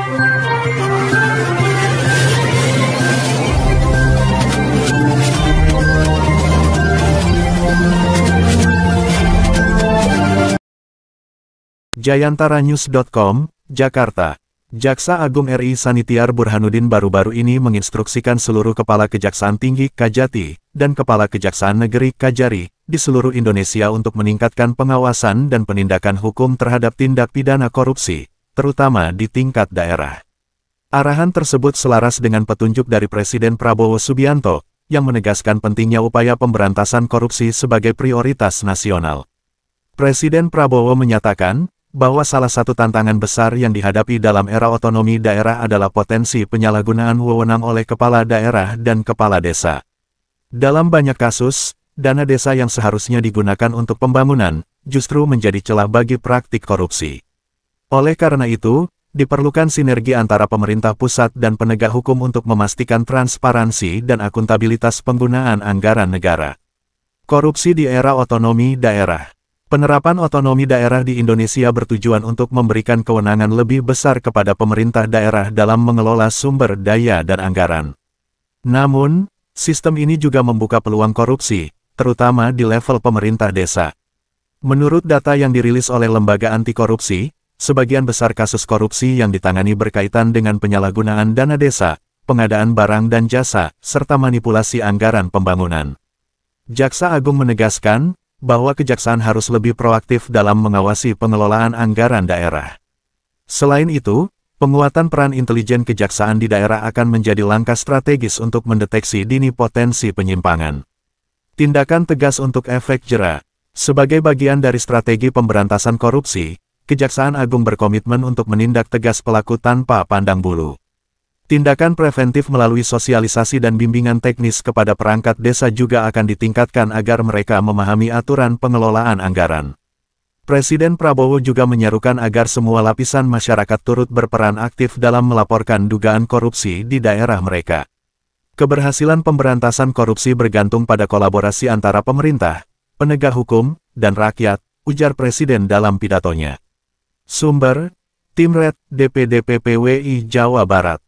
Jayantaranyus.com, Jakarta. Jaksa Agung RI Sanitiar Burhanuddin baru-baru ini menginstruksikan seluruh Kepala Kejaksaan Tinggi Kajati dan Kepala Kejaksaan Negeri Kajari di seluruh Indonesia untuk meningkatkan pengawasan dan penindakan hukum terhadap tindak pidana korupsi, terutama di tingkat daerah. Arahan tersebut selaras dengan petunjuk dari Presiden Prabowo Subianto, yang menegaskan pentingnya upaya pemberantasan korupsi sebagai prioritas nasional. Presiden Prabowo menyatakan bahwa salah satu tantangan besar yang dihadapi dalam era otonomi daerah adalah potensi penyalahgunaan wewenang oleh kepala daerah dan kepala desa. Dalam banyak kasus, dana desa yang seharusnya digunakan untuk pembangunan, justru menjadi celah bagi praktik korupsi. Oleh karena itu, diperlukan sinergi antara pemerintah pusat dan penegak hukum untuk memastikan transparansi dan akuntabilitas penggunaan anggaran negara. Korupsi di era otonomi daerah. Penerapan otonomi daerah di Indonesia bertujuan untuk memberikan kewenangan lebih besar kepada pemerintah daerah dalam mengelola sumber daya dan anggaran. Namun, sistem ini juga membuka peluang korupsi, terutama di level pemerintah desa. Menurut data yang dirilis oleh Lembaga Anti Korupsi, sebagian besar kasus korupsi yang ditangani berkaitan dengan penyalahgunaan dana desa, pengadaan barang dan jasa, serta manipulasi anggaran pembangunan. Jaksa Agung menegaskan bahwa kejaksaan harus lebih proaktif dalam mengawasi pengelolaan anggaran daerah. Selain itu, penguatan peran intelijen kejaksaan di daerah akan menjadi langkah strategis untuk mendeteksi dini potensi penyimpangan. Tindakan tegas untuk efek jera. Sebagai bagian dari strategi pemberantasan korupsi, Kejaksaan Agung berkomitmen untuk menindak tegas pelaku tanpa pandang bulu. Tindakan preventif melalui sosialisasi dan bimbingan teknis kepada perangkat desa juga akan ditingkatkan agar mereka memahami aturan pengelolaan anggaran. Presiden Prabowo juga menyerukan agar semua lapisan masyarakat turut berperan aktif dalam melaporkan dugaan korupsi di daerah mereka. Keberhasilan pemberantasan korupsi bergantung pada kolaborasi antara pemerintah, penegak hukum, dan rakyat, ujar Presiden dalam pidatonya. Sumber, Tim Red, DPD PPWI Jawa Barat.